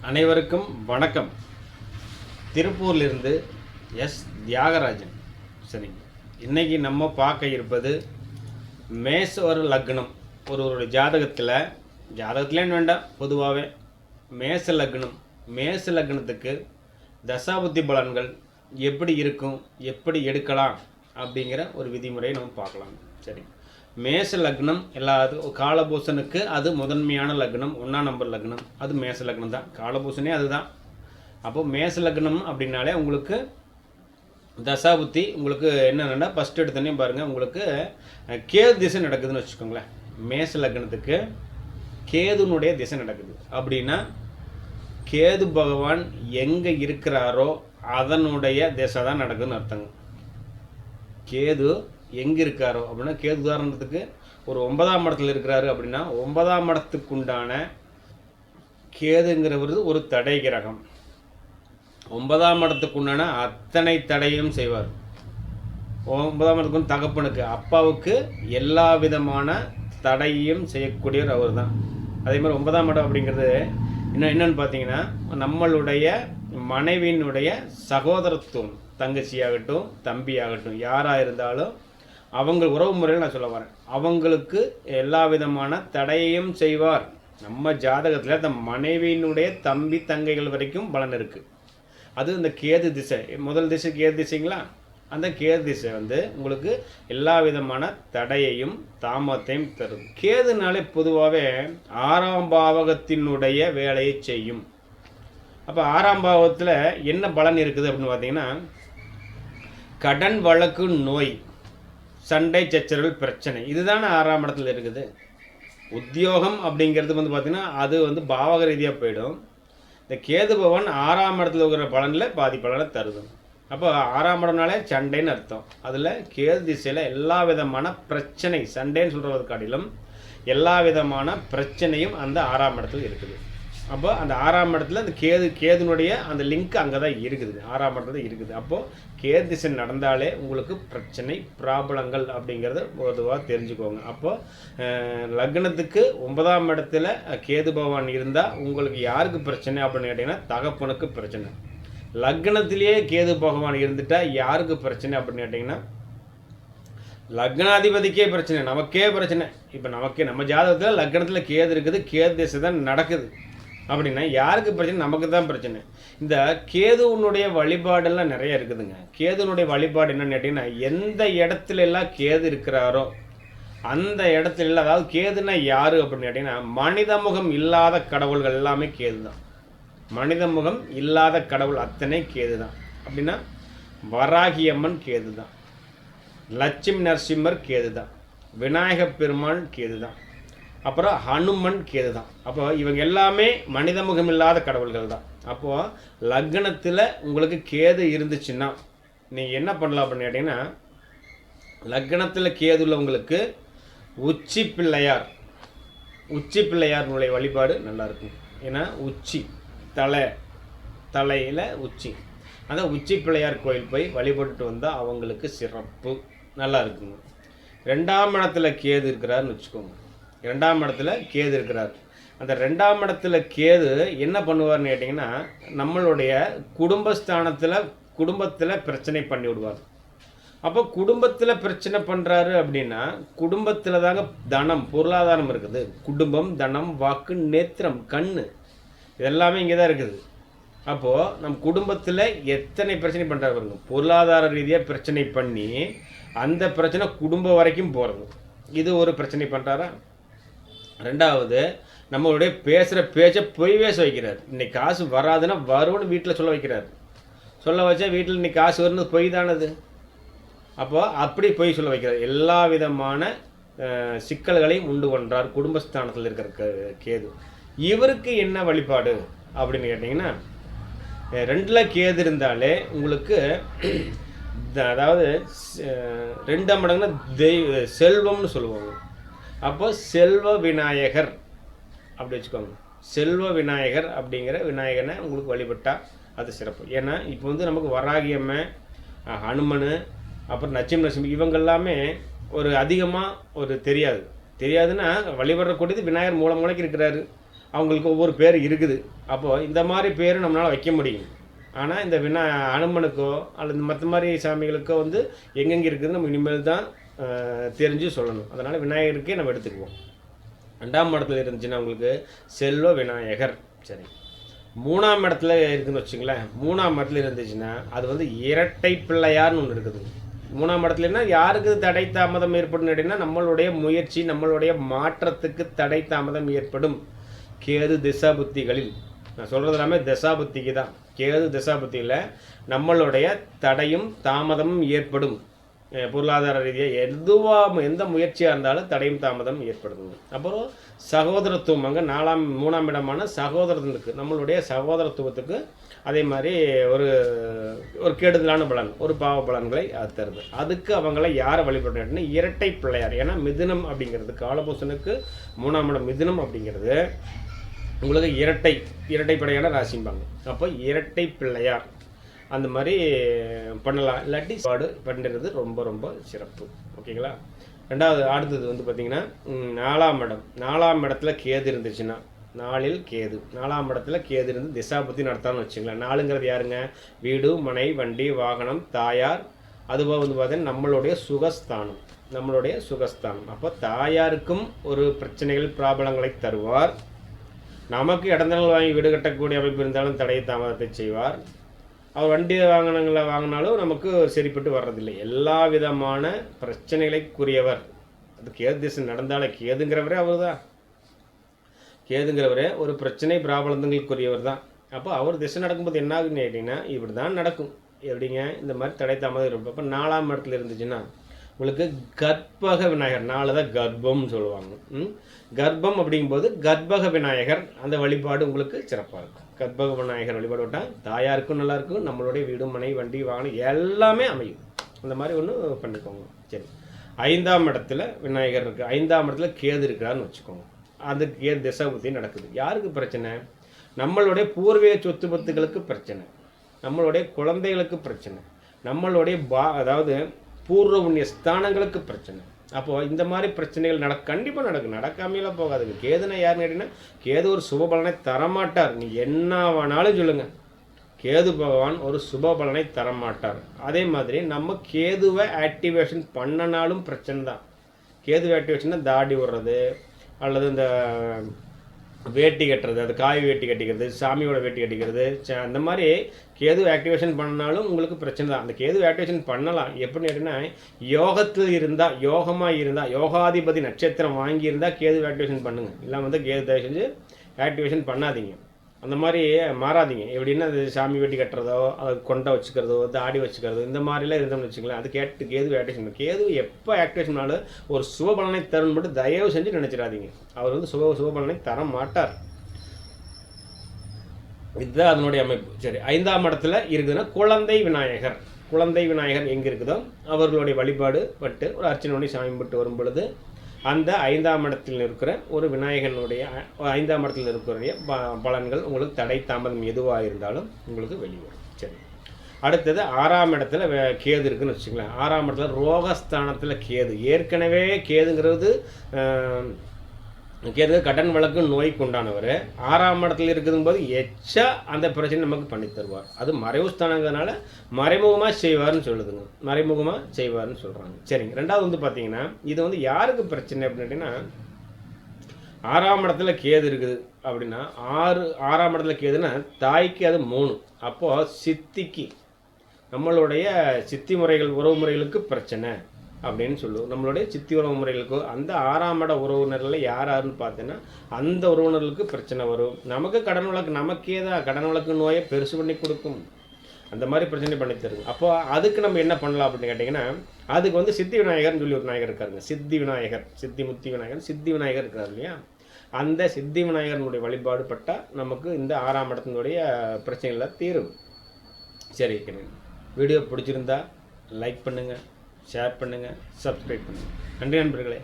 அனைவருக்கும் வணக்கம். திருப்பூர்லேருந்து எஸ் தியாகராஜன். சரிங்க, இன்றைக்கி நம்ம பார்க்க இருப்பது மேஷ லக்னம். ஒருவருடைய ஜாதகத்திலேன்னு வேண்டாம், பொதுவாகவே மேஷ லக்னத்துக்கு தசாபுத்தி பலன்கள் எப்படி இருக்கும், எப்படி எடுக்கலாம் அப்படிங்கிற ஒரு விதிமுறையை நம்ம பார்க்கலாம். சரி, மேஷ லக்னம் எல்லாத்துக்கும் காலபூசனுக்கு அது முதன்மையான லக்னம், 1ஆம் நம்பர் லக்னம், அது மேஷ லக்னம் தான். காலபூசனே அதுதான். அப்போது மேஷ லக்னம் அப்படின்னாலே உங்களுக்கு தசாபுத்தி உங்களுக்கு என்னென்னா ஃபஸ்ட் எடுத்தோன்னே பாருங்கள், உங்களுக்கு கேது திசை நடக்குதுன்னு வச்சுக்கோங்களேன். மேஷ லக்னத்துக்கு கேதுனுடைய திசை நடக்குது அப்படின்னா கேது பகவான் எங்கே இருக்கிறாரோ அதனுடைய திசை தான் நடக்குதுன்னு அர்த்தங்க. கேது எங்கே இருக்காரோ அப்படின்னா, கேது உதாரணத்துக்கு ஒரு 9ஆம் இடத்துல இருக்கிறாரு அப்படின்னா 9ஆம் இடத்துக்குண்டான கேதுங்கிறவர் ஒரு தடை கிரகம். 9ஆம் இடத்துக்குண்டான அத்தனை தடையும் செய்வார். 9ஆம் இடத்துக்கு தகப்பனுக்கு அப்பாவுக்கு எல்லா விதமான தடையும் செய்யக்கூடியவர் அவர் தான். அதே மாதிரி 9ஆம் இடம் அப்படிங்கிறது என்னன்னு பார்த்தீங்கன்னா, நம்மளுடைய மனைவியினுடைய சகோதரத்துவம், தங்கச்சியாகட்டும் தம்பியாகட்டும் யாராக இருந்தாலும் அவங்க உறவு முறையில் நான் சொல்ல வரேன், அவங்களுக்கு எல்லா விதமான தடையையும் செய்வார். நம்ம ஜாதகத்தில் அந்த மனைவியினுடைய தம்பி தங்கைகள் வரைக்கும் பலன் இருக்குது. அது இந்த கேது திசை, முதல் திசை கேது திசைங்களா, அந்த கேது திசை உங்களுக்கு எல்லா விதமான தடையையும் தாமத்தையும் தரும். கேதுனாலே பொதுவாகவே 6ஆம் பாவகத்தினுடைய வேலையை செய்யும். அப்போ 6ஆம் பாவத்தில் என்ன பலன் இருக்குது அப்படின்னு பார்த்தீங்கன்னா, கடன் வழக்கு நோய் சண்டை சச்சரவுகள் பிரச்சனை இதுதானே 6ஆம் இடத்துல இருக்குது. உத்தியோகம் அப்படிங்கிறது பார்த்தீங்கன்னா அது பாவக ரீதியாக போயிடும். இந்த கேது பகவான் 6ஆம் இடத்துல இருக்கிற பலனில் பாதி பலனை தருது. அப்போ 6ஆம் இடம்னாலே சண்டைன்னு அர்த்தம். அதில் கேது திசையில் எல்லா விதமான பிரச்சனை, சண்டைன்னு சொல்கிறத காட்டிலும் எல்லா விதமான பிரச்சனையும் அந்த 6ஆம் இடத்துல இருக்குது. அப்போ அந்த 6ஆம் இடத்துல அந்த கேதுனுடைய அந்த லிங்க் அங்கே தான் இருக்குது, 6ஆம் இடத்துல இருக்குது. அப்போது கேது திசை நடந்தாலே உங்களுக்கு பிரச்சனை ப்ராப்ளங்கள் அப்படிங்கிறத பொதுவாக தெரிஞ்சுக்கோங்க. அப்போது லக்னத்துக்கு 9ஆம் இடத்துல கேது பகவான் இருந்தால் உங்களுக்கு யாருக்கு பிரச்சனை அப்படின்னு கேட்டிங்கன்னா, தகப்பனுக்கு பிரச்சனை. லக்னத்திலேயே கேது பகவான் இருந்துட்டால் யாருக்கு பிரச்சனை அப்படின்னு கேட்டிங்கன்னா, லக்னாதிபதிக்கே பிரச்சனை, நமக்கே பிரச்சனை. இப்போ நம்ம ஜாதகத்தில் லக்னத்தில் கேது இருக்குது, கேது திசை தான் நடக்குது அப்படின்னா யாருக்கு பிரச்சனை? நமக்கு தான் பிரச்சனை. இந்த கேதுனுடைய வழிபாடெல்லாம் நிறைய இருக்குதுங்க. கேதுனுடைய வழிபாடு என்னன்னு கேட்டிங்கன்னா, எந்த இடத்துல எல்லாம் கேது இருக்கிறாரோ அந்த இடத்துல எல்லாம், அதாவது கேதுன்னா யாரு அப்படின்னு கேட்டிங்கன்னா, மனித முகம் இல்லாத கடவுள்கள் எல்லாமே கேது தான். மனித முகம் இல்லாத கடவுள் அத்தனை கேது தான். அப்படின்னா வராகியம்மன் கேது தான், லட்சுமி நரசிம்மர் கேது தான், விநாயகப் பெருமான் கேது தான், அப்புறம் ஹனுமன் கேது தான். அப்போ இவங்க எல்லாமே மனித முகம் இல்லாத கடவுள்கள் தான். அப்போது லக்னத்தில் உங்களுக்கு கேது இருந்துச்சுன்னா நீங்கள் என்ன பண்ணலாம் அப்படின்னு கேட்டிங்கன்னா, லக்னத்தில் கேதுல உங்களுக்கு உச்சி பிள்ளையாருடைய வழிபாடு நல்லாயிருக்கும். ஏன்னா உச்சி தலையில் உச்சி, அந்த உச்சி பிள்ளையார் கோயில் போய் வழிபட்டுட்டு வந்தால் அவங்களுக்கு சிறப்பு நல்லா இருக்குங்க. 2ஆம் இடத்துல கேது இருக்கிறாருன்னு வச்சுக்கோங்க. 2ஆம் இடத்துல கேது இருக்கிறார். அந்த 2ஆம் இடத்துல கேது என்ன பண்ணுவார்னு கேட்டிங்கன்னா, நம்மளுடைய குடும்பத்தில் பிரச்சனை பண்ணி விடுவார். அப்போ குடும்பத்தில் பிரச்சனை பண்ணுறாரு அப்படின்னா, குடும்பத்தில் தாங்க தனம் பொருளாதாரம் இருக்குது. குடும்பம், தனம், வாக்கு, நேத்திரம், கண்ணு இதெல்லாமே இங்கே தான் இருக்குது. அப்போது நம் குடும்பத்தில் எத்தனை பிரச்சனை பண்ணுறாரு பாருங்க. பொருளாதார ரீதியாக பிரச்சனை பண்ணி அந்த பிரச்சனை குடும்பம் வரைக்கும் போகிறது, இது ஒரு பிரச்சனை பண்ணுறாரா. 2வது, நம்மளுடைய பேசுகிற பேச்சை பொய் பேச வைக்கிறார். இன்னைக்கு காசு வராதுன்னா வரும்னு வீட்டில் சொல்ல வைக்கிறார். சொல்ல வச்சா வீட்டில் இன்னைக்கு காசு வரும்னு பொய் தானது. அப்போது அப்படி பொய் சொல்ல வைக்கிறார். எல்லா விதமான சிக்கல்களையும் உண்டு பண்ணுறார் குடும்பஸ்தானத்தில் இருக்கிற கேது. இவருக்கு என்ன வழிபாடு அப்படின்னு கேட்டிங்கன்னா, 2ல் கேது இருந்தாலே உங்களுக்கு அதாவது 2ஆம் இடம்னா செல்வம்னு சொல்லுவாங்க. அப்போ செல்வ விநாயகர் அப்படி வச்சுக்கோங்க. செல்வ விநாயகர் அப்படிங்கிற விநாயகனை உங்களுக்கு வழிபட்டால் அது சிறப்பு. ஏன்னா இப்போ நமக்கு வராகியம்மை, ஹனுமன், அப்புறம் நரசிம்ம இவங்கெல்லாமே ஒரு அதிகமாக தெரியாதுன்னா வழிபடக்கூடியது விநாயகர் மூளைக்கு இருக்கிறாரு. அவங்களுக்கு ஒவ்வொரு பேர் இருக்குது. அப்போது இந்த மாதிரி பேர் நம்மளால் வைக்க முடியும். ஆனால் இந்த அனுமனுக்கோ அல்லது மற்ற மாதிரி சாமிகளுக்கோ வந்து எங்கெங்கே இருக்குதுன்னு நம்ம இனிமேல் தான் தெரிஞ்சு சொல்லணும். அதனால் விநாயகருக்கே நம்ம எடுத்துக்குவோம். 2ஆம் இடத்துல இருந்துச்சுன்னா உங்களுக்கு செல்வ விநாயகர். சரி, 3ஆம் இடத்துல இருக்குதுன்னு வச்சுங்களேன். 3ஆம் இடத்துல இருந்துச்சுன்னா அது வந்து இரட்டை பிள்ளையார்னு ஒன்று இருக்குது. 3ஆம் இடத்துலன்னா யாருக்கு தடை தாமதம் ஏற்படும் அப்படின்னா நம்மளுடைய முயற்சி, நம்மளுடைய மாற்றத்துக்கு தடை தாமதம் ஏற்படும். கேது திசாபுத்திகளில், நான் சொல்கிறது எல்லாமே திசாபுத்திக்கு தான். கேது திசாபுத்தியில் நம்மளுடைய தடையும் தாமதமும் ஏற்படும். பொருளாதார ரீதியாக எந்த முயற்சியாக இருந்தாலும் தடையும் தாமதம் ஏற்படுது. அப்புறம் சகோதரத்துவம், அங்கே 3ஆம் இடமான சகோதரத்துக்கு, நம்மளுடைய சகோதரத்துவத்துக்கு அதே மாதிரி ஒரு கெடுதலான பலன், ஒரு பாவ பலன்களை அது தருது. அதுக்கு அவங்கள யாரை வழிபடுறேன்னா இரட்டை பிள்ளையார். ஏன்னா மிதுனம் அப்படிங்கிறது காலபூசனுக்கு 3ஆம் இடம் மிதுனம் அப்படிங்கிறது உங்களுக்கு இரட்டை படையான ராசிம்பாங்க. அப்போ இரட்டை பிள்ளையார் அந்த மாதிரி பண்ணலாம். இல்லாட்டி பாடு பண்ணுறது ரொம்ப ரொம்ப சிறப்பு. ஓகேங்களா? அடுத்தது வந்து பார்த்திங்கன்னா 4ஆம் இடம். 4ஆம் இடத்துல கேது இருந்துச்சுன்னா, 4இல் கேது, 4ஆம் இடத்துல கேது இருந்து திசாபுத்தி நடத்தான்னு வச்சுங்களேன். 4ங்கிறது யாருங்க? வீடு, மனை, வண்டி, வாகனம், தாயார். அதுபோக வந்து பார்த்தீங்கன்னா நம்மளுடைய சுகஸ்தானம். அப்போ தாயாருக்கும் ஒரு பிரச்சனைகள் பிராபலங்களை தருவார். நமக்கு இடந்தங்கள் வாங்கி வீடு கட்டக்கூடிய அமைப்பு இருந்தாலும் தடை தாமதத்தை செய்வார். அவர் வண்டி வாங்கினாலும் நமக்கு சரிப்பட்டு வர்றதில்லை. எல்லா விதமான பிரச்சனைகளுக்குரியவர். அது கேது திசை நடந்தாலே கேதுங்கிறவரே அவர் தான். கேதுங்கிறவரே ஒரு பிரச்சனை பிராபலங்களுக்குரியவர் தான். அப்போ அவர் திசை நடக்கும்போது என்ன ஆகுன்னு கேட்டிங்கன்னா இப்படி தான் நடக்கும். எப்படிங்க? இந்த மாதிரி தடை தாமதம் இருக்கும். அப்போ 4ஆம் இடத்துல இருந்துச்சுன்னா உங்களுக்கு கர்ப்பக விநாயகர், 4 தான் கர்ப்பம்னு சொல்லுவாங்க. கர்ப்பம் அப்படிங்கும்போது கர்ப்பக விநாயகர் அந்த வழிபாடு உங்களுக்கு சிறப்பாக இருக்கும். கர்ப்பக விநாயகர் வழிபாடு விட்டால் தாயாருக்கும் நல்லாயிருக்கும், நம்மளுடைய வீடு, மனை, வண்டி, வாகனம் எல்லாமே அமையும். அந்த மாதிரி ஒன்று பண்ணிக்கோங்க. சரி, 5ஆம் இடத்துல விநாயகர் இருக்குது, 5ஆம் இடத்துல கேது இருக்கிறான்னு வச்சுக்கோங்க. அந்த கேது திசாபுத்தி நடக்குது. யாருக்கு பிரச்சனை? நம்மளுடைய பூர்வீக சொத்து பத்துகளுக்கு பிரச்சனை, நம்மளுடைய குழந்தைகளுக்கு பிரச்சனை, நம்மளுடைய அதாவது பூர்வ புண்ணிய ஸ்தானங்களுக்கு பிரச்சனை. அப்போது இந்த மாதிரி பிரச்சனைகள் கண்டிப்பாக நடக்கும். நடக்காமையெல்லாம் போகாதுங்க. கேதுனா யாருன்னு கேட்டிங்கன்னா கேது ஒரு சுபபலனை தரமாட்டார். நீ என்ன வேணாலும் சொல்லுங்கள், கேது பகவான் ஒரு சுபபலனை தரமாட்டார். அதே மாதிரி நம்ம கேதுவை ஆக்டிவேஷன் பண்ணனாலும் பிரச்சனை தான். கேது ஆக்டிவேஷன்னா தாடி விடுறது அல்லது இந்த வேட்டி கட்டுறது, அது காய் வேட்டி கட்டிக்கிறது, சாமியோட வேட்டி கட்டிக்கிறது, அந்த மாதிரி கேது ஆக்டிவேஷன் பண்ணாலும் உங்களுக்கு பிரச்சனை தான். அந்த கேது ஆக்டிவேஷன் பண்ணலாம். எப்படின்னு கேட்டிங்கன்னா யோகத்தில் இருந்தால், யோகமாக இருந்தால், யோகாதிபதி நட்சத்திரம் வாங்கியிருந்தால் கேது ஆக்டிவேஷன் பண்ணுங்கள். இல்லாமல் வந்து கேது தயவு செஞ்சு ஆக்டிவேஷன் பண்ணாதீங்க. அந்த மாதிரி மாறாதீங்க. எப்படின்னா அது சாமி வெட்டி கட்டுறதோ, அது கொண்டை வச்சுக்கிறதோ, தாடி வச்சுக்கிறதோ, இந்த மாதிரிலாம் இருந்தோம்னு வச்சுக்கலாம். அது கேது ஆக்டிவேஷன். கேது எப்போ ஆக்டிவேஷனாலும் ஒரு சுபபலனை தரும்னு மட்டும் தயவு செஞ்சு நினச்சிடாதீங்க. அவர் வந்து சுபபலனை தர மாட்டார். இதுதான் அதனுடைய அமைப்பு. சரி, 5ஆம் இடத்துல இருக்குதுன்னா குழந்தை விநாயகர். குழந்தை விநாயகர் எங்கே இருக்குதோ அவர்களுடைய வழிபாடு பட்டு ஒரு அர்ச்சனை பண்ணி சாமி பட்டு வரும் பொழுது அந்த 5ஆம் இடத்தில் இருக்கிற ஒரு விநாயகனுடைய 5ஆம் இடத்தில் இருக்கிற பலன்கள் உங்களுக்கு தடை தாமதம் எதுவாக இருந்தாலும் உங்களுக்கு வெளிவரும். சரி, அடுத்தது 6ஆம் இடத்துல கேது இருக்குன்னு வச்சுக்கலாம். 6ஆம் இடத்துல ரோகஸ்தானத்தில் கேது. ஏற்கனவே கேதுங்கிறது கேது கடன் வழக்கு நோய்க்கு உண்டானவர். 6ஆம் இடத்துல இருக்குதும்போது எச்சா அந்த பிரச்சனை நமக்கு பண்ணி தருவார். அது மறைவு ஸ்தானங்கிறதுனால மறைமுகமாக செய்வார்னு சொல்லுதுங்க. மறைமுகமாக செய்வார்னு சொல்கிறாங்க. சரிங்க. 2வது வந்து பார்த்தீங்கன்னா இது வந்து யாருக்கு பிரச்சனை அப்படின்னு கேட்டிங்கன்னா 6ஆம் இடத்துல கேது இருக்குது அப்படின்னா 6ஆம் இடத்துல கேதுன்னா தாய்க்கு அது 3. அப்போது சித்திக்கு, நம்மளுடைய சித்தி முறைகள், உறவு முறைகளுக்கு பிரச்சனை அப்படின்னு சொல்லுவோம். நம்மளுடைய சித்தி உறவு முறைகளுக்கு அந்த 6ஆம் இட உறவினர்கள் யாருன்னு பார்த்தீங்கன்னா அந்த உறவினர்களுக்கு பிரச்சனை வரும். நமக்கு கடன் வழக்கு, நமக்கே தான் கடன் வழக்கு நோயை பெருசு பண்ணி கொடுக்கும். அந்த மாதிரி பிரச்சனை பண்ணி தருது. அப்போ அதுக்கு நம்ம என்ன பண்ணலாம் அப்படின்னு கேட்டிங்கன்னா அதுக்கு வந்து சித்தி விநாயகர்னு சொல்லி ஒரு விநாயகர் இருக்காருங்க. சித்தி விநாயகர், சித்தி விநாயகர் இருக்கார் இல்லையா? அந்த சித்தி விநாயகனுடைய வழிபாடு பட்டால் நமக்கு இந்த 6ஆம் இடத்தினுடைய பிரச்சனைகள் தீரும். சரி, வீடியோ பிடிச்சிருந்தா லைக் பண்ணுங்கள், ஷேர் பண்ணுங்கள், சப்ஸ்கிரைப் பண்ணுங்கள். நன்றி நண்பர்களே.